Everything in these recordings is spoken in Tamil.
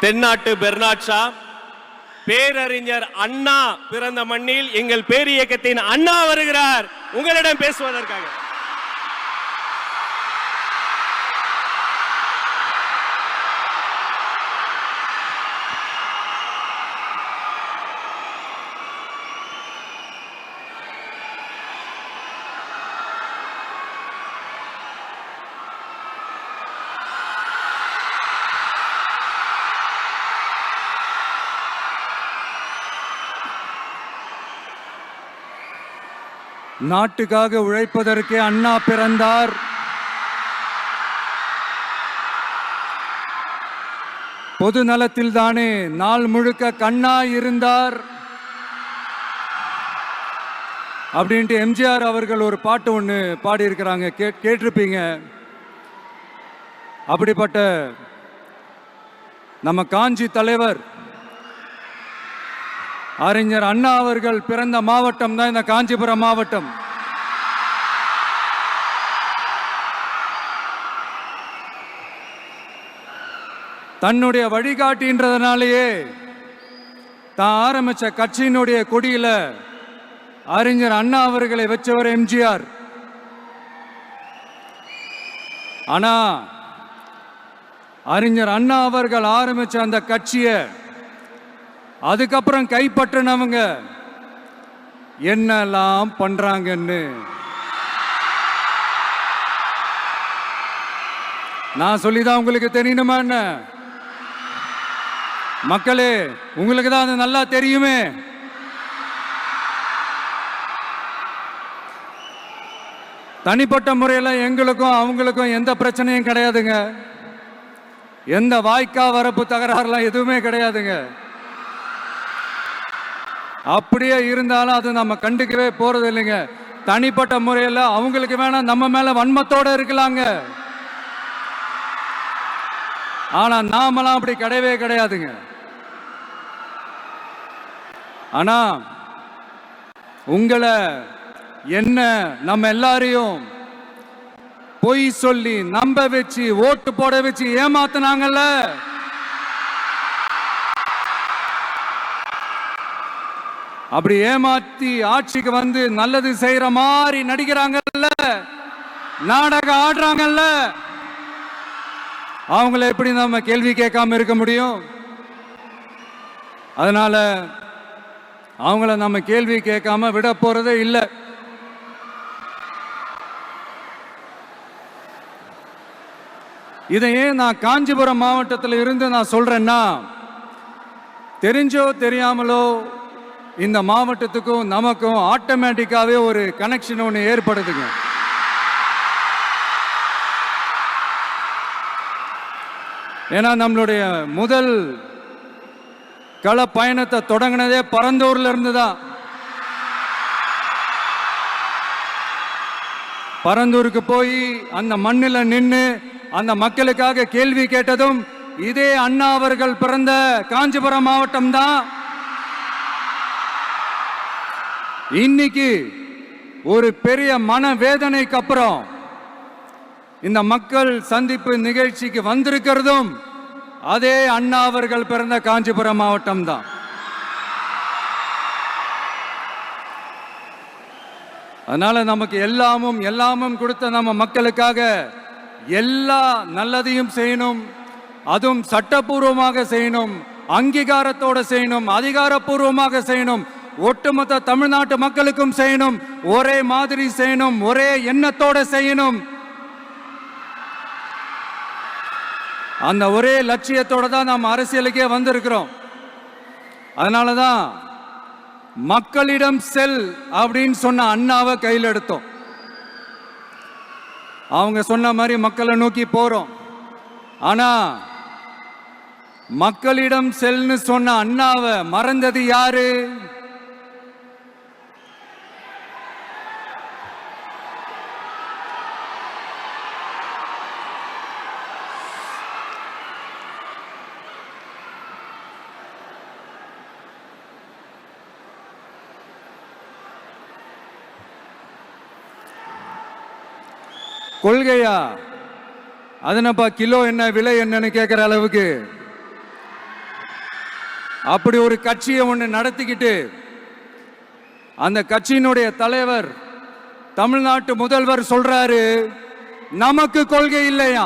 தென்னாட்டு பெர்னாட் ஷா, பேரறிஞர் அண்ணா பிறந்த மண்ணில் எங்கள் பேரியக்கத்தின் அண்ணா வருகிறார் உங்களிடம் பேசுவதற்காக. நாட்டுக்காக உழைப்பதற்கு அண்ணா பிறந்தார். பொது நலத்தில் தானே நாள் முழுக்க கண்ணா இருந்தார் அப்படின்ட்டு எம்ஜிஆர் அவர்கள் ஒரு பாட்டு ஒன்று பாடியிருக்கிறாங்க, கேட்டிருப்பீங்க. அப்படிப்பட்ட நம்ம காஞ்சி தலைவர் அறிஞர் அண்ணா அவர்கள் பிறந்த மாவட்டம் தான் இந்த காஞ்சிபுரம் மாவட்டம். தன்னுடைய வழிகாட்டின்றதுனாலேயே தான் ஆரம்பிச்ச கட்சியினுடைய கொடியில அறிஞர் அண்ணா அவர்களை வச்சவர் எம்ஜிஆர். ஆனா அறிஞர் அண்ணா அவர்கள் ஆரம்பிச்ச அந்த கட்சியை அதுக்கப்புறம் கைப்பற்றினவங்க என்னெல்லாம் பண்றாங்கன்னு நான் சொல்லிதான் உங்களுக்கு தெரியணுமா என்ன? மக்களே, உங்களுக்கு தான் அது நல்லா தெரியுமே. தனிப்பட்ட முறையில் எங்களுக்கும் அவங்களுக்கும் எந்த பிரச்சனையும் கிடையாதுங்க. எந்த வாய்க்கா வரப்பு தகராறுலாம் எதுவுமே கிடையாதுங்க. அப்படியே இருந்தாலும் அது நம்ம கண்டுக்கவே போறது இல்லைங்க. தனிப்பட்ட முறையில் அவங்களுக்கு வேணா நம்ம மேல வன்மத்தோட இருக்கலாங்க. ஆனா நாமெல்லாம் அப்படி கிடையவே கிடையாதுங்க. ஆனா உங்களை என்ன நம்ம எல்லாரையும் பொய் சொல்லி நம்ப வச்சு ஓட்டு போட வச்சு ஏமாத்தினாங்கல்ல, அப்படி ஏமாத்தி ஆட்சிக்கு வந்து நல்லது செய்யற மாதிரி நடிக்கிறாங்கல்ல, நாடகம் ஆடுறாங்கல்ல, அவங்கள எப்படி நம்ம கேள்வி கேட்காம இருக்க முடியும்? அதனால அவங்கள நம்ம கேள்வி கேட்காம விட போறதே இல்லை. இதையே நான் காஞ்சிபுரம் மாவட்டத்தில் இருந்து நான் சொல்றேன்னா, தெரிஞ்சோ தெரியாமலோ இந்த மாவட்டத்துக்கும் நமக்கும் ஆட்டோமேட்டிக்காவே ஒரு கனெக்ஷன் ஒன்று ஏற்படுதுங்க. ஏன்னா நம்மளுடைய முதல் கள பயணத்தை தொடங்கினதே பரந்தூர்ல இருந்து தான். பரந்தூருக்கு போய் அந்த மண்ணில் நின்று அந்த மக்களுக்காக கேள்வி கேட்டதும் இதே அண்ணா அவர்கள் பிறந்த காஞ்சிபுரம் மாவட்டம் தான். இன்னைக்கு ஒரு பெரிய மனவேதனைக்கு அப்புறம் இந்த மக்கள் சந்திப்பு நிகழ்ச்சிக்கு வந்திருக்கிறதும் அதே அண்ணா அவர்கள் பிறந்த காஞ்சிபுரம் மாவட்டம் தான். அதனால நமக்கு எல்லாமும் கொடுத்த நம்ம மக்களுக்காக எல்லா நல்லதையும் செய்யணும், அதுவும் சட்டப்பூர்வமாக செய்யணும், அங்கீகாரத்தோட செய்யணும், அதிகாரப்பூர்வமாக செய்யணும், ஒட்டுமொத்த தமிழ்நாட்டு மக்களுக்கும் செய்யணும், ஒரே மாதிரி செய்யணும், ஒரே எண்ணத்தோட செய்யணும். அந்த ஒரே லட்சியத்தோட தான் நாம் அரசியலுக்கே வந்திருக்கிறோம். அதனாலதான் மக்களிடம் செல் அப்படின்னு சொன்ன அண்ணாவை கையில் எடுத்தோம். அவங்க சொன்ன மாதிரி மக்களை நோக்கி போறோம். ஆனா மக்களிடம் செல்னு சொன்ன அண்ணாவை மறந்தது யாரு? கொள்கையா? அதனப்பா கிலோ என்ன விலை என்னன்னு கேட்கிற அளவுக்கு அப்படி ஒரு கட்சியை ஒன்று நடத்திக்கிட்டு அந்த கட்சியினுடைய தலைவர் தமிழ்நாட்டு முதல்வர் சொல்றாரு, நமக்கு கொள்கை இல்லையா?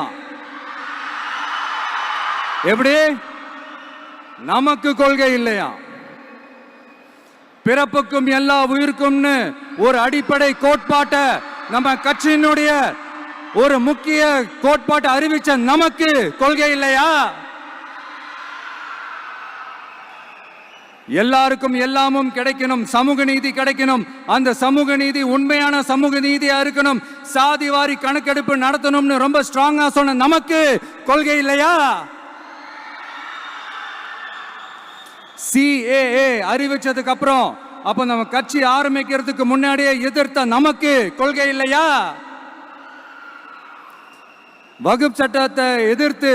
எப்படி? நமக்கு கொள்கை இல்லையா? பிறப்புக்கும் எல்லா உயிருக்கும்னு ஒரு அடிப்படை கோட்பாட்டை நம்ம கட்சியினுடைய ஒரு முக்கிய கோட்பாட்டை அறிவிச்ச நமக்கு கொள்கை இல்லையா? எல்லாருக்கும் எல்லாமும் கிடைக்கணும், சமூக நீதி கிடைக்கணும், அந்த சமூக நீதி உண்மையான சமூக நீதியா இருக்கணும், சாதி வாரி கணக்கெடுப்பு நடத்தணும்னு ரொம்ப ஸ்ட்ராங்கா சொன்ன நமக்கு கொள்கை இல்லையா? CAA அறிவிச்சதுக்கு அப்புறம் அப்ப நம்ம கட்சி ஆரம்பிக்கிறதுக்கு முன்னாடியே எதிர்த்த நமக்கு கொள்கை இல்லையா? வகுப்பு சட்டத்தை எதிர்த்து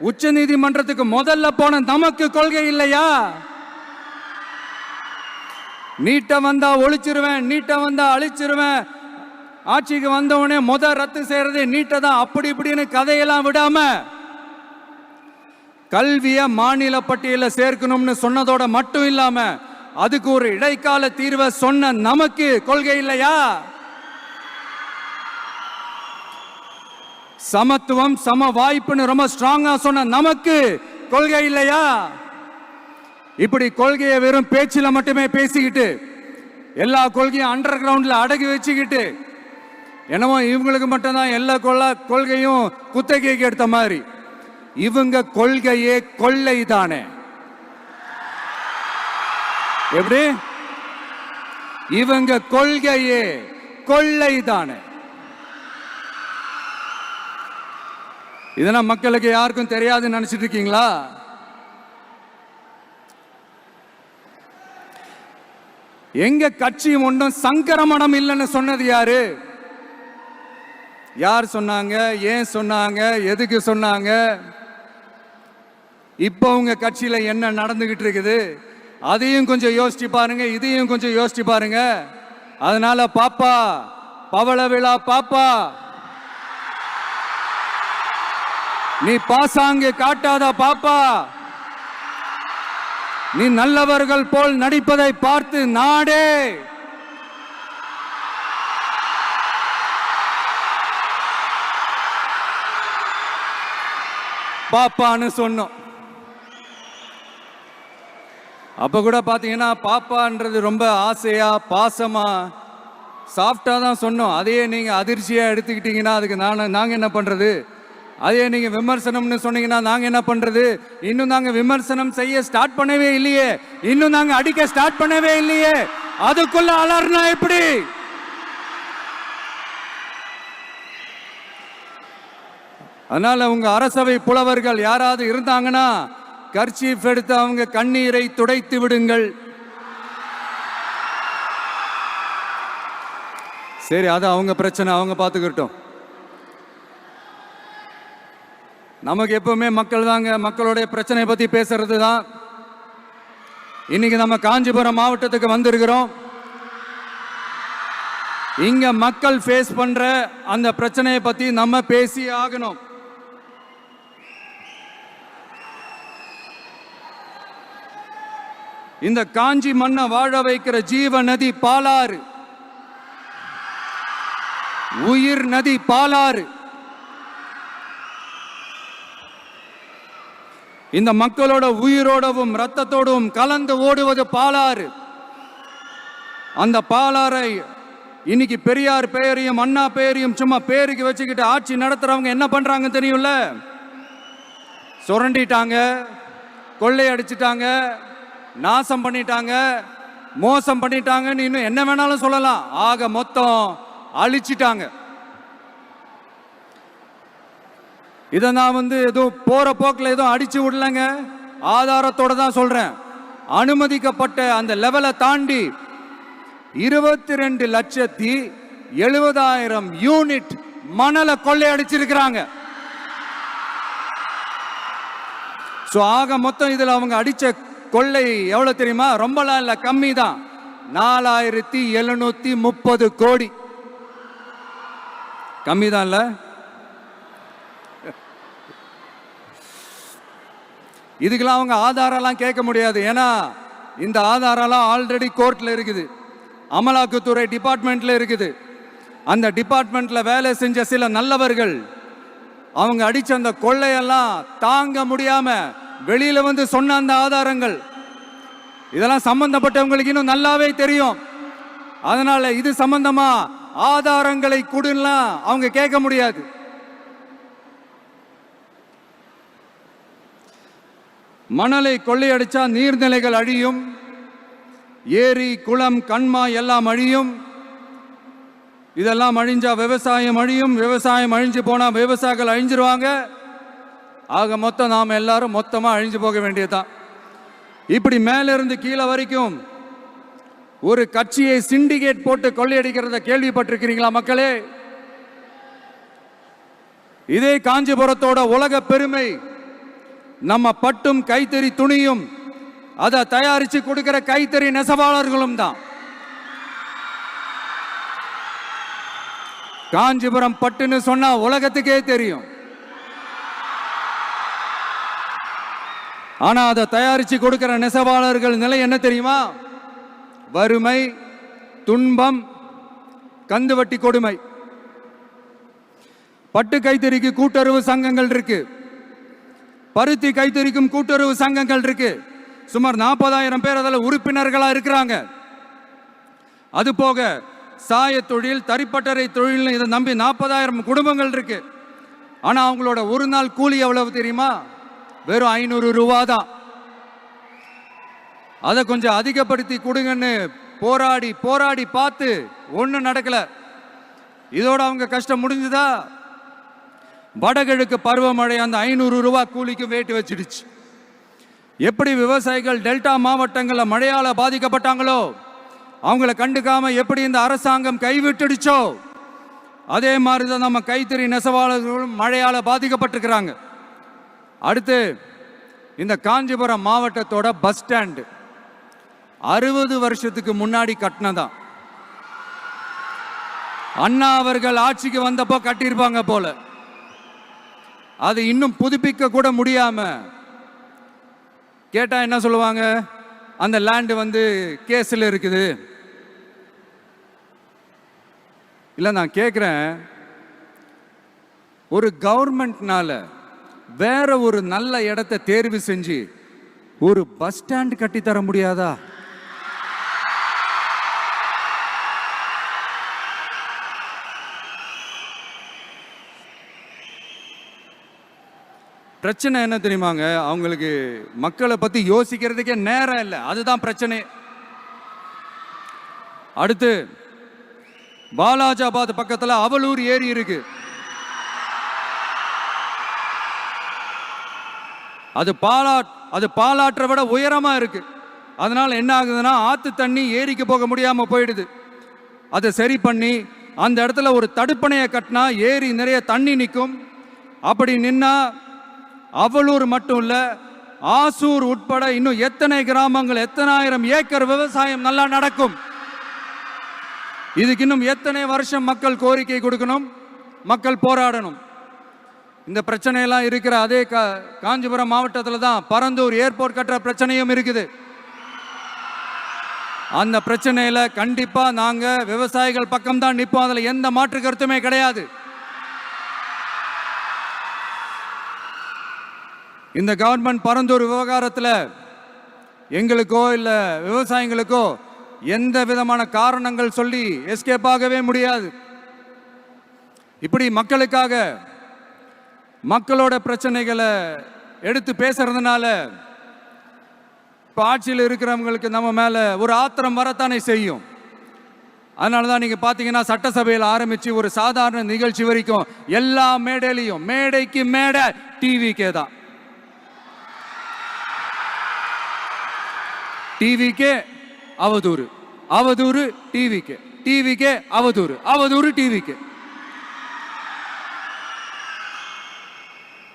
உச்ச நீதிமன்றத்துக்கு முதல்ல போன நமக்கு கொள்கை இல்லையா? நீட்ட வந்தா ஒழிச்சிருவேன், நீட்ட வந்தா அழிச்சிருவேன், ஆட்சிக்கு வந்தவனே ரத்து செய்யறது நீட்ட தான், அப்படி இப்படின்னு கதையெல்லாம் விடாம கல்விய மாநில பட்டியலில் சேர்க்கணும்னு சொன்னதோட மட்டும் இல்லாம அதுக்கு ஒரு இடைக்கால தீர்வை சொன்ன நமக்கு கொள்கை இல்லையா? சமத்துவம் சம வாய்ப்புன்னு ரொம்ப ஸ்ட்ராங்கா சொன்ன நமக்கு கொள்கை இல்லையா? இப்படி கொள்கையை வெறும் பேச்சில மட்டுமே பேசிக்கிட்டு எல்லா கொள்கையும் அண்டர் கிரவுண்ட்ல அடக்கி வச்சுக்கிட்டு என்னமோ இவங்களுக்கு மட்டும்தான் எல்லா கொள்கையும் குத்தகைக்கு எடுத்த மாதிரி, இவங்க கொள்கையே கொள்ளை தானே. எப்படி? இவங்க கொள்கையே கொள்ளை தானே. இதெல்லாம் மக்களுக்கு யாருக்கும் தெரியாதுன்னு நினைச்சிட்டு இருக்கீங்களா? எங்க கட்சி ஒன்றும் சங்கரமணம் இல்லைன்னு சொன்னது யாரு? யார் சொன்னாங்க? ஏன் சொன்னாங்க? எதுக்கு சொன்னாங்க? இப்போ உங்க கட்சியில என்ன நடந்துகிட்டு இருக்குது அதையும் கொஞ்சம் யோசிச்சு பாருங்க, இதையும் கொஞ்சம் யோசிச்சு பாருங்க. அதனால பாப்பா, பவள விழா பாப்பா, நீ பாசாங்கு காட்டாத பாப்பா, நீ நல்லவர்கள் போல் நடிப்பதை பார்த்து நாடே பாப்பான்னு சொன்னோம். அப்ப கூட பாத்தீங்கன்னா பாப்பான்றது ரொம்ப ஆசையா பாசமா சாஃப்டா தான் சொன்னோம். அதையே நீங்க அதிர்ச்சியா எடுத்துக்கிட்டீங்கன்னா அதுக்கு நாங்க என்ன பண்றது? அதே நீங்க விமர்சனம்னு சொன்னீங்கன்னா நாங்க என்ன பண்றது? இன்னும் நாங்க விமர்சனம் செய்ய ஸ்டார்ட் பண்ணவே இல்லையே, இன்னும் நாங்க அடிக்க ஸ்டார்ட் பண்ணவே இல்லையே, அதுக்குள்ள அலர்னா எப்படி? அதனால உங்க அரசவை புலவர்கள் யாராவது இருந்தாங்கன்னா கர்ச்சீஃப் எடுத்து அவங்க கண்ணீரை துடைத்து விடுங்கள். சரி, அது அவங்க பிரச்சனை, அவங்க பார்த்துக்கிட்டோம். நமக்கு எப்பவுமே மக்கள் தாங்க, மக்களுடைய பிரச்சனை பத்தி பேசுறது தான். இன்னைக்கு நம்ம காஞ்சிபுரம் மாவட்டத்துக்கு வந்திருக்கிறோம். இங்க மக்கள் ஃபேஸ் பண்ற அந்த பிரச்சனையை பத்தி நம்ம பேசி ஆகணும். இந்த காஞ்சி மண்ணை வாழ வைக்கிற ஜீவ நதி பாலாறு, உயிர் நதி பாலாறு. இந்த மக்களோட உயிரோடவும் ரத்தத்தோடும் கலந்து ஓடுவது பாலாறு. அந்த பாலாறை இன்னைக்கு பெரியார் பெயரையும் அண்ணா பெயரையும் சும்மா பேருக்கு வச்சுக்கிட்டு ஆட்சி நடத்துறவங்க என்ன பண்றாங்க தெரியும்ல? சுரண்டிட்டாங்க, கொள்ளையடிச்சிட்டாங்க, நாசம் பண்ணிட்டாங்க, மோசம் பண்ணிட்டாங்கன்னு இன்னும் என்ன வேணாலும் சொல்லலாம். ஆக மொத்தம் அழிச்சிட்டாங்க. இதை நான் எதுவும் போற போக்கில் எதுவும் அடிச்சு விடலங்க, ஆதாரத்தோட தான் சொல்றேன். அனுமதிக்கப்பட்ட அந்த லெவலை தாண்டி 22,70,000 யூனிட் மணலை கொள்ளையடிச்சிருக்கிறாங்க. ஆக மொத்தம் இதுல அவங்க அடிச்ச கொள்ளை எவ்வளவு தெரியுமா? ரொம்பலாம் இல்ல, கம்மி தான். 4,730 கோடி. கம்மி தான் இல்ல? இதுக்கெல்லாம் அவங்க ஆதாரம்லாம் கேட்க முடியாது. ஏன்னா இந்த ஆதாரம்லாம் ஆல்ரெடி கோர்ட்ல இருக்குது, அமலாக்கத்துறை டிபார்ட்மெண்ட்ல இருக்குது. அந்த டிபார்ட்மெண்ட்ல வேலை செஞ்ச சில நல்லவர்கள் அவங்க அடிச்ச அந்த கொள்ளையெல்லாம் தாங்க முடியாம வெளியில வந்து சொன்ன அந்த ஆதாரங்கள், இதெல்லாம் சம்பந்தப்பட்டவங்களுக்கு இன்னும் நல்லாவே தெரியும். அதனால இது சம்பந்தமா ஆதாரங்களை கொடுலாம் அவங்க கேட்க முடியாது. மணலை கொள்ளையடிச்சா நீர்நிலைகள் அழியும், ஏரி குளம் கண்மாய் எல்லாம் அழியும். இதெல்லாம் அழிஞ்சா விவசாயம் அழியும், விவசாயம் அழிஞ்சு போனா விவசாயிகள் அழிஞ்சிருவாங்க. ஆக மொத்தம் நாம் எல்லாரும் மொத்தமா அழிஞ்சு போக வேண்டியதுதான். இப்படி மேல இருந்து கீழே வரைக்கும் ஒரு கட்சியை சிண்டிகேட் போட்டு கொள்ளையடிக்கிறத கேள்விப்பட்டிருக்கிறீங்களா மக்களே? இதே காஞ்சிபுரத்தோட உலக பெருமை நம்ம பட்டும் கைத்தறி துணியும், அதை தயாரிச்சு கொடுக்கிற கைத்தறி நெசவாளர்களும் தான். காஞ்சிபுரம் பட்டுன்னு சொன்னா உலகத்துக்கே தெரியும். ஆனா அதை தயாரிச்சு கொடுக்கிற நெசவாளர்கள் நிலை என்ன தெரியுமா? வறுமை, துன்பம், கந்துவட்டி கொடுமை. பட்டு கைத்தறிக்கு கூட்டுறவு சங்கங்கள் இருக்கு, பருத்தி கைத்தறிக்கும் கூட்டுறவு சங்கங்கள் இருக்கு. சுமார் 40,000 பேர் அதில் உறுப்பினர்களா இருக்கிறாங்க. அது போக சாய தொழில், தறிப்பட்டறை தொழில் இதை நம்பி 40,000 குடும்பங்கள் இருக்கு. ஆனா அவங்களோட ஒரு நாள் கூலி எவ்வளவு தெரியுமா? வெறும் 500 ரூபா தான். அதை கொஞ்சம் அதிகப்படுத்தி கொடுங்கன்னு போராடி போராடி பார்த்து ஒன்றும் நடக்கல. இதோட அவங்க கஷ்டம் முடிஞ்சுதா? வடகிழக்கு பருவமழை அந்த 500 ரூபா கூலிக்கு வேட்டு வச்சிடுச்சு. எப்படி விவசாயிகள் டெல்டா மாவட்டங்களில் மழையால பாதிக்கப்பட்டாங்களோ, அவங்கள கண்டுக்காம எப்படி இந்த அரசாங்கம் கைவிட்டுடுச்சோ, அதே மாதிரி தான் நம்ம கைத்தறி நெசவாளர்களும் மழையால பாதிக்கப்பட்டிருக்கிறாங்க. அடுத்து இந்த காஞ்சிபுரம் மாவட்டத்தோட பஸ் ஸ்டாண்டு 60 வருஷத்துக்கு முன்னாடி கட்டினதான். அண்ணா அவர்கள் ஆட்சிக்கு வந்தப்போ கட்டியிருப்பாங்க போல. அது இன்னும் புதுப்பிக்க கூட முடியாம கேட்டா என்ன சொல்லுவாங்க? அந்த லேண்ட் வந்து கேஸ்ல இருக்குது. இல்ல நான் கேட்கிறேன், ஒரு கவர்மெண்ட்னால வேற ஒரு நல்ல இடத்தை தேர்வு செஞ்சு ஒரு பஸ் ஸ்டாண்ட் கட்டி தர முடியாதா? பிரச்சனை என்ன தெரியுமாங்க? அவங்களுக்கு மக்களை பத்தி யோசிக்கிறதுக்கே நேரம் இல்லை, அதுதான் பிரச்சனை. அடுத்து பாலாஜாபாத் பக்கத்துல அவலூர் ஏரி இருக்கு. அது பாலாற்றை விட உயரமா இருக்கு. அதனால என்ன ஆகுதுன்னா, ஆத்து தண்ணி ஏரிக்கு போக முடியாம போயிடுது. அதை சரி பண்ணி அந்த இடத்துல ஒரு தடுப்பணையை கட்டினா ஏரி நிறைய தண்ணி நிற்கும். அப்படி நின்னா அவலூர் மட்டும் இல்ல, ஆசூர் உட்பட இன்னும் எத்தனை கிராமங்கள், எத்தனை ஆயிரம் ஏக்கர் விவசாயம் நல்லா நடக்கும். இதுக்கு இன்னும் எத்தனை வருஷம் மக்கள் கோரிக்கை கொடுக்கணும், மக்கள் போராடணும். இந்த பிரச்சனையெல்லாம் இருக்கிற அதே காஞ்சிபுரம் மாவட்டத்தில் தான் பரந்தூர் ஏர்போர்ட் கட்டுற பிரச்சனையும் இருக்குது. அந்த பிரச்சனையில கண்டிப்பா நாங்க விவசாயிகள் பக்கம் தான் நிற்போம், அதுல எந்த மாற்று கருத்துமே கிடையாது. இந்த கவர்மெண்ட் பரந்தூர் விவகாரத்தில் எங்களுக்கோ இல்ல விவசாயிகளுக்கோ எந்த விதமான காரணங்கள் சொல்லி எஸ்கேப் ஆகவே முடியாது. இப்படி மக்களுக்காக மக்களோட பிரச்சனைகளை எடுத்து பேசுறதுனால இப்போ ஆட்சியில் இருக்கிறவங்களுக்கு நம்ம மேல ஒரு ஆத்திரம் வரத்தானே செய்யும். அதனால தான் நீங்க பாத்தீங்கன்னா சட்டசபையில் ஆரம்பிச்சு ஒரு சாதாரண நிகழ்ச்சி வரைக்கும் எல்லா மேடையிலையும் மேடைக்கு மேடை டிவிக்கே தான். டிவிக்கே அவதூறு, அவதூறு டிவிக்கே, டிவிக்கே அவதூறு, அவதூறு டிவிக்கே.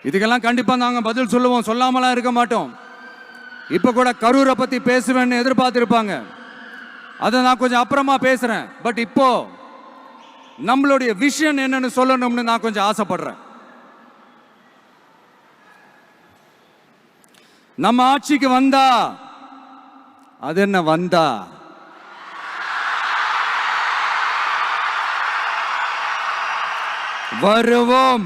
இதுக்கெல்லாம் கண்டிப்பா நாங்க பதில் சொல்லுவோம், சொல்லாமலாம் இருக்க மாட்டோம். இப்ப கூட கரூரை பத்தி பேசுவேன்னு எதிர்பார்த்திருப்பாங்க, அதை நான் கொஞ்சம் அப்புறமா பேசுறேன். பட் இப்போ நம்மளுடைய விஷன் என்னன்னு சொல்லணும்னு நான் கொஞ்சம் ஆசைப்படுறேன். நம்ம ஆட்சிக்கு வந்தா, அது என்ன வந்தா, வருவோம்.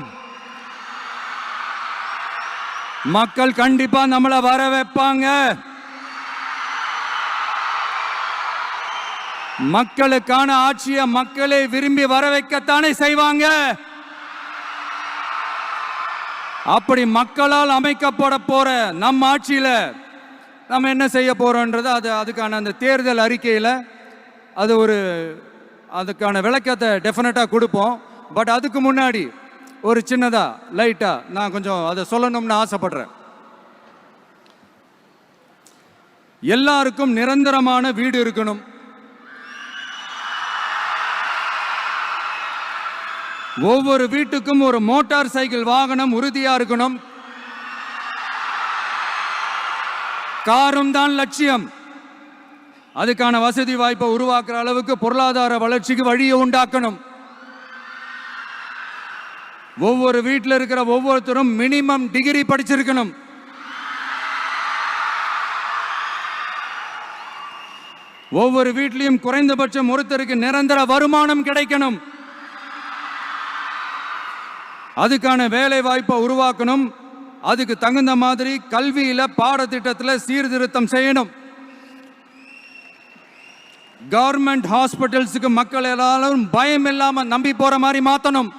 மக்கள் கண்டிப்பா நம்மள வர வைப்பாங்க. மக்களுக்கான ஆட்சியை மக்களே விரும்பி வர வைக்கத்தானே செய்வாங்க. அப்படி மக்களால் அமைக்கப்பட போற நம்ம ஆட்சியில நம்ம என்ன செய்ய போறோம்ன்றது அதுக்கான அந்த தேர்தல் அறிக்கையில் அதுக்கான விளக்கத்தை டெஃபினட்டா கொடுப்போம். பட் அதுக்கு முன்னாடி ஒரு சின்னதா லைட்டா நான் கொஞ்சம் அதை சொல்லணும்னு ஆசைப்படுறேன். எல்லாருக்கும் நிரந்தரமான வீடு இருக்கணும். ஒவ்வொரு வீட்டுக்கும் ஒரு மோட்டார் சைக்கிள் வாகனம் உறுதியா இருக்கணும். காரும் தான் லட்சியம். அதுக்கான வசதி வாய்ப்பை உருவாக்குற அளவுக்கு பொருளாதார வளர்ச்சிக்கு வழியை உண்டாக்கணும். ஒவ்வொரு வீட்டில் இருக்கிற ஒவ்வொருத்தரும் மினிமம் டிகிரி படிச்சிருக்கணும். ஒவ்வொரு வீட்லையும் குறைந்தபட்சம் ஒருத்தருக்கு நிரந்தர வருமானம் கிடைக்கணும். அதுக்கான வேலை வாய்ப்பை உருவாக்கணும். அதுக்கு தகுந்த மாதிரி கல்வியில பாடத்திட்டத்தில் சீர்திருத்தம் செய்யணும். கவர்மெண்ட் ஹாஸ்பிட்டல்ஸுக்கு மக்கள் எல்லாரும் பயம் இல்லாம நம்பி போற மாதிரி மாத்தணும்.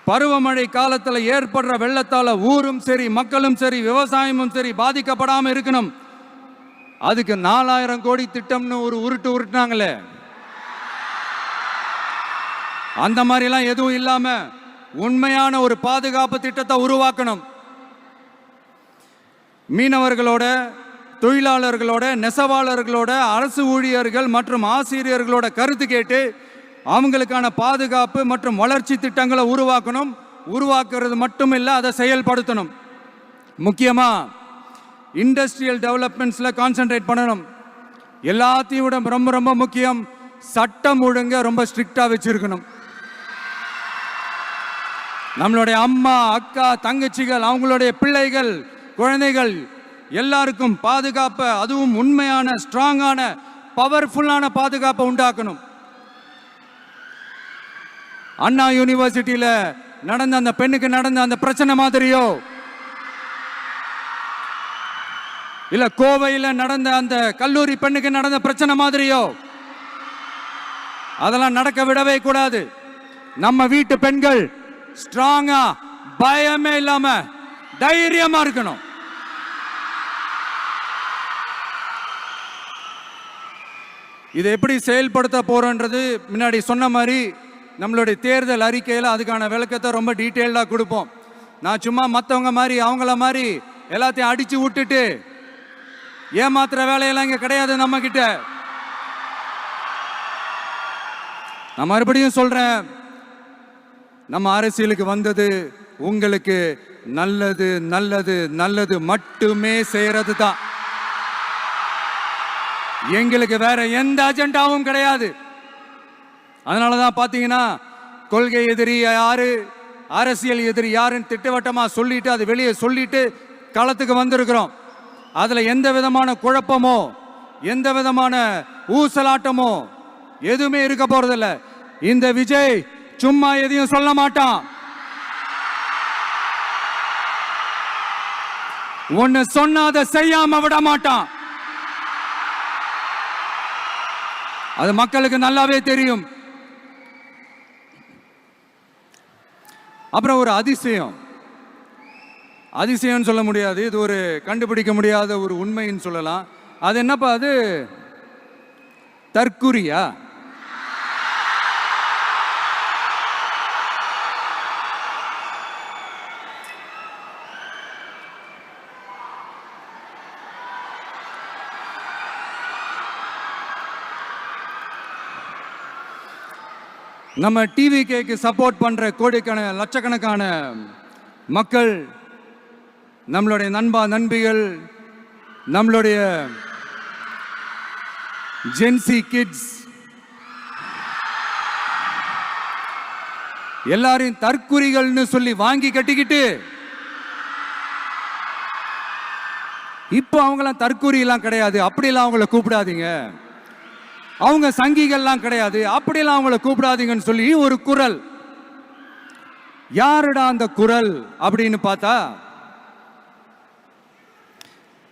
பருவமழை காலத்தில் ஏற்படுற வெள்ளத்தால ஊரும் சரி மக்களும் சரி விவசாயமும் சரி பாதிக்கப்படாம இருக்கணும். அதுக்கு 4000 கோடி திட்டம்னு ஒரு உருட்டுனாங்களே, அந்த மாதிரிலாம் எதுவும் இல்லாம உண்மையான ஒரு பாதுகாப்பு திட்டத்தை உருவாக்கணும். மீனவர்களோட, தொழிலாளர்களோட, நெசவாளர்களோட, அரசு ஊழியர்கள் மற்றும் ஆசிரியர்களோட கருத்து கேட்டு அவங்களுக்கான பாதுகாப்பு மற்றும் வளர்ச்சி திட்டங்களை உருவாக்கணும். உருவாக்குறது மட்டும் இல்லை, அதை செயல்படுத்தணும். முக்கியமா இண்டஸ்ட்ரியல் டெவலப்மெண்ட்ஸ்ல கான்சென்ட்ரேட் பண்ணணும். எல்லாத்தையும் விட ரொம்ப ரொம்ப முக்கியம், சட்டம் ஒழுங்க ரொம்ப ஸ்ட்ரிக்டா வச்சிருக்கணும். நம்மளுடைய அம்மா, அக்கா, தங்கச்சிகள், அவங்களுடைய பிள்ளைகள், குழந்தைகள் எல்லாருக்கும் பாதுகாப்பை, அதுவும் உண்மையான ஸ்ட்ராங்கான பவர்ஃபுல்லான பாதுகாப்பை உண்டாக்கணும். அண்ணா யூனிவர்சிட்டியில நடந்த அந்த பெண்ணுக்கு நடந்த அந்த பிரச்சனை மாதிரியோ, இல்ல கோவையில் நடந்த அந்த கல்லூரி பெண்ணுக்கு நடந்த பிரச்சனை மாதிரியோ அதெல்லாம் நடக்க விடவே கூடாது. நம்ம வீட்டு பெண்கள் ஸ்ட்ராங்கா, பயமே இல்லாம தைரியமா இருக்கணும். இதை எப்படி செயல்படுத்த போறோன்றது முன்னாடி சொன்ன மாதிரி நம்மளுடைய தேர்தல் அறிக்கையில் அதுக்கான விளக்கத்தை ரொம்ப டீட்டெயில்டாக கொடுப்போம். நான் சும்மா மற்றவங்க மாதிரி அவங்கள மாதிரி எல்லாத்தையும் அடிச்சு விட்டுட்டு ஏமாத்துற வேலையெல்லாம் இங்கே கிடையாது நம்ம கிட்ட. நான் மறுபடியும் சொல்றேன், நம்ம அரசியலுக்கு வந்தது உங்களுக்கு நல்லது நல்லது நல்லது மட்டுமே செய்யறது தான். எங்களுக்கு வேற எந்த அஜெண்டாவும் கிடையாது. அதனாலதான் பாத்தீங்கன்னா கொள்கை எதிரி யாரு, அரசியல் எதிரி யாருன்னு திட்டவட்டமா சொல்லிட்டு அது வெளியே சொல்லிட்டு களத்துக்கு வந்திருக்கிறோம். அதுல எந்த விதமான குழப்பமோ எந்த விதமான ஊசலாட்டமோ எதுவுமே இருக்க போறதில்ல. இந்த விஜய் சும்மா எதையும் சொல்ல மாட்டான். ஒன்னு சொன்னா அதை செய்யாம விட மாட்டான். அது மக்களுக்கு நல்லாவே தெரியும். அப்புறம் ஒரு அதிசயம் சொல்ல முடியாது, இது ஒரு கண்டுபிடிக்க முடியாத ஒரு உண்மைன்னு சொல்லலாம். அது என்னப்பா, அது தற்குறியா? நம்ம டிவிகேக்கு சப்போர்ட் பண்ற கோடிக்கணக்கான லட்சக்கணக்கான மக்கள், நம்மளுடைய நண்பிகள், நம்மளுடைய ஜென்சி கிட்ஸ் எல்லாரையும் தற்குறிகள்னு சொல்லி வாங்கி கட்டிக்கிட்டு இப்போ அவங்களாம் தற்கூரியெல்லாம் கிடையாது, அப்படிலாம் அவங்கள கூப்பிடாதீங்க. அவங்க சங்கிகள்லாம் கிடையாது, அப்படிலாம் அவங்கள கூப்பிடாதீங்கன்னு சொல்லி ஒரு குரல். யாருடா அந்த குரல் அப்படின்னு பார்த்தா,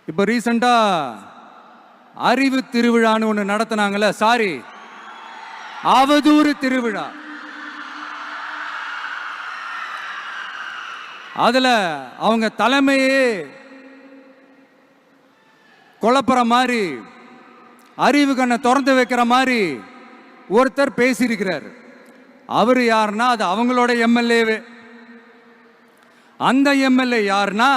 இப்போ ரீசெண்டா அறிவு திருவிழான்னு ஒன்று நடத்தினாங்கல்ல, சாரி அவதூறு திருவிழா. அதுல அவங்க தலைமையே குழப்புற மாதிரி, அறிவு கண்ணை திறந்து வைக்கிற மாதிரி ஒருத்தர் பேசியிருக்கிறார். அவர் யாருன்னா அது அவங்களோட எம்எல்ஏவே. அந்த எம்எல்ஏ யாருன்னா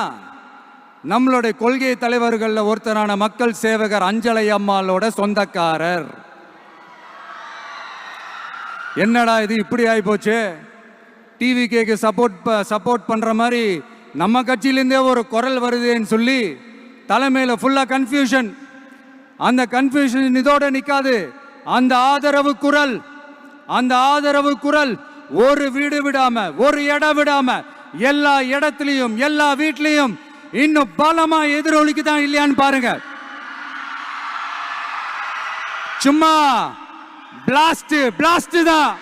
நம்மளுடைய கொள்கை தலைவர்கள் ஒருத்தரான மக்கள் சேவகர் அஞ்சலை அம்மாளோட சொந்தக்காரர். என்னடா இது இப்படி ஆகி போச்சு, டிவிகேக்கு சப்போர்ட் பண்ற மாதிரி நம்ம கட்சியிலேருந்தே ஒரு குரல் வருதுன்னு சொல்லி தலைமையில் ஃபுல்லா கன்ஃபியூஷன். அந்த கன்ஃபியூஷன் இதோட நிக்காது, அந்த ஆதரவு குரல் ஒரு வீடு விடாம, ஒரு இடம் விடாம, எல்லா இடத்துலயும் எல்லா வீட்லயும் இன்னும் பலமா எதிரொலிக்குதான் இல்லையான்னு பாருங்க. சும்மா பிளாஸ்ட் தான்.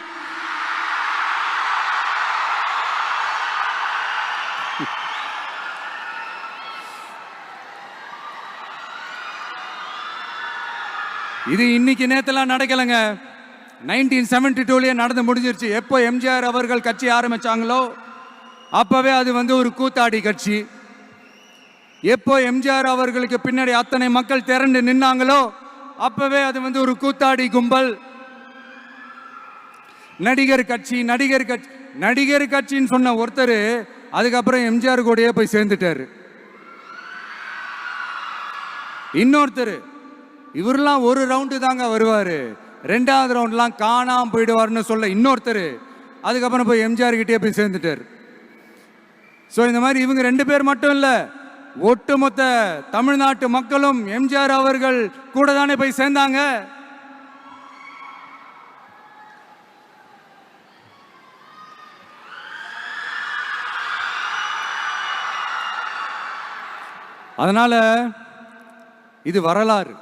இது இன்னைக்கு நேத்தெல்லாம் நடக்கலைங்க, 1972லயே நடந்து முடிஞ்சிருச்சு. எப்போ எம்ஜிஆர் அவர்கள் கட்சி ஆரம்பிச்சாங்களோ அப்பவே அது ஒரு கூத்தாடி கட்சி. எப்போ எம்ஜிஆர் அவர்களுக்கு பின்னாடி அத்தனை மக்கள் திரண்டு நின்னாங்களோ அப்பவே அது ஒரு கூத்தாடி கும்பல். நடிகர் கட்சின்னு சொன்ன ஒருத்தர் அதுக்கப்புறம் எம்ஜிஆர் கூடயே போய் சேர்ந்துட்டாரு. இன்னொருத்தர் இவரெல்லாம் ஒரு ரவுண்டு தாங்க வருவாரு, ரெண்டாவது ரவுண்ட்லாம் காணாம போயிடுவார்னு சொல்ல இன்னொருத்தர் அதுக்கப்புறம் போய் எம்ஜிஆர் கிட்டே போய் சேர்ந்துட்டார். ஸோ இந்த மாதிரி இவங்க ரெண்டு பேர் மட்டும் இல்லை, ஒட்டுமொத்த தமிழ்நாட்டு மக்களும் எம்ஜிஆர் அவர்கள் கூட தானே போய் சேர்ந்தாங்க. அதனால இது வரலாறு.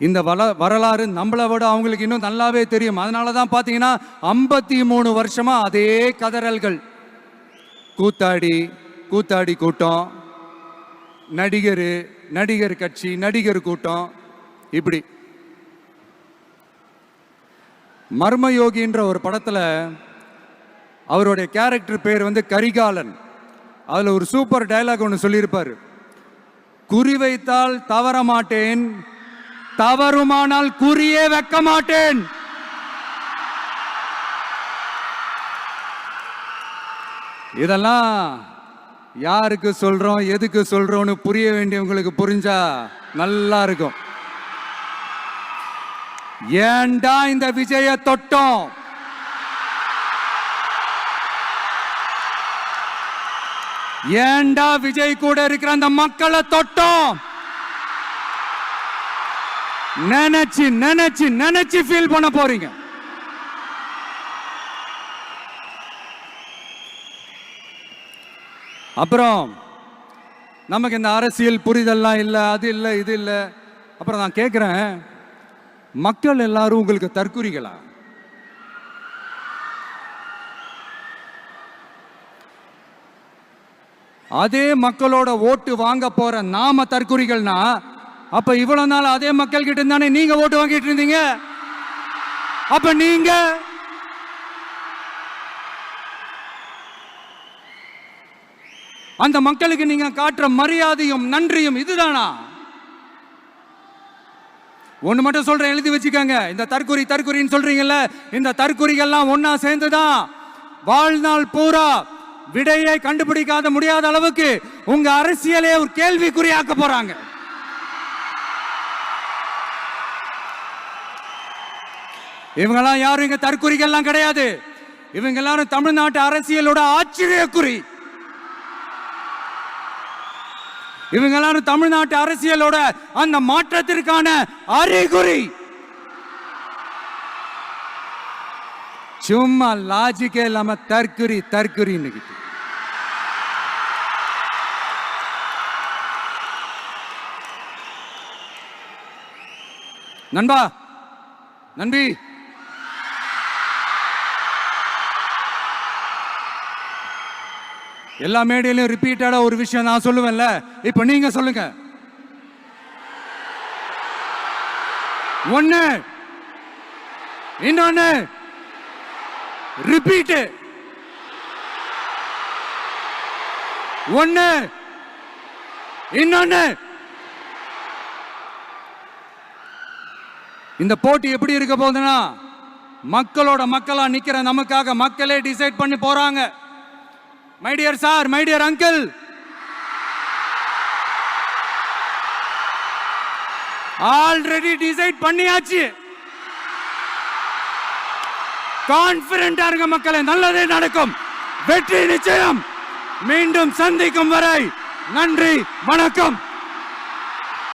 இந்த வரலாறு நம்மளை விட அவங்களுக்கு இன்னும் நல்லாவே தெரியும். அதனால தான் பார்த்தீங்கன்னா 53 வருஷமா அதே கதறல்கள். கூத்தாடி கூட்டம், நடிகர் கட்சி, நடிகர் கூட்டம், இப்படி. மர்மயோகின்ற ஒரு படத்தில் அவருடைய கேரக்டர் பேர் கரிகாலன். அதில் ஒரு சூப்பர் டயலாக் ஒன்று சொல்லியிருப்பார். குறி வைத்தால் தவற மாட்டேன், தவறுமானால் குறியே வைக்க மாட்டேன். இதெல்லாம் யாருக்கு சொல்றோம், எதுக்கு சொல்றோம்னு புரிய வேண்டியவங்களுக்கு புரிஞ்சா நல்லா இருக்கும். ஏண்டா இந்த விஜய தொட்டோம், ஏண்டா விஜய் கூட இருக்கிற அந்த மக்களை தொட்டோம் நினைச்சு ஃபீல் பண்ண போறீங்க. அப்புறம் நமக்கு இந்த அரசியல் புரிதல்லாம் இல்லை, அது இல்லை, இது இல்லை. அப்புறம் நான் கேட்குறேன், மக்கள் எல்லாரும் உங்களுக்கு தற்குறிகளா? அதே மக்களோட ஓட்டு வாங்க போற நாம தற்குறிகள்னா, அப்ப இவ்வளவு நாள் அதே மக்கள் கிட்ட இருந்தானே நீங்க ஓட்டு வாங்கிட்டு இருந்தீங்க. அப்ப நீங்க அந்த மக்களுக்கு நீங்க காட்டுற மரியாதையும் நன்றியும் இதுதானா? ஒண்ணு மட்டும் சொல்றேன், எழுதி வச்சுக்கோங்க. இந்த தற்குறின்னு சொல்றீங்கல்ல, இந்த தற்குறிகள்லாம் ஒன்னா சேர்ந்துதான் வாழ்நாள் பூரா விடையை கண்டுபிடிக்காத முடியாத அளவுக்கு உங்க அரசியலே ஒரு கேள்விக்குறியாக்க போறாங்க. இவங்கெல்லாம் யாரும் இங்க தற்குறிகள்லாம் கிடையாது. இவங்க எல்லாரும் தமிழ்நாட்டு அரசியலோட ஆச்சரியக்குறி. இவங்க எல்லாரும் தமிழ்நாட்டு அரசியலோட அந்த மாற்றத்திற்கான அறிகுறி. சும்மா லாஜிக்கே இல்லாம தற்குறி. நண்பா, நண்பி, எல்லா மேடையிலும் ரிப்பீட்டடா ஒரு விஷயம் நான் சொல்லுவேன்ல, இப்ப நீங்க சொல்லுங்க. ஒண்ணு, இன்னொன்னு, ரிப்பீட். ஒண்ணு, இன்னொன்னு. இந்த போட்டி எப்படி இருக்க போகுதுன்னா, மக்களோட மக்களா நிக்கிற நமக்காக மக்களே டிசைட் பண்ணி போறாங்க. My dear sir, my dear uncle, already decide பண்ணியாச்சு. கான்பிடென்டா இருக்க மக்களே, நல்லதே நடக்கும், வெற்றி நிச்சயம். மீண்டும் சந்திக்கும் வரை நன்றி, வணக்கம்.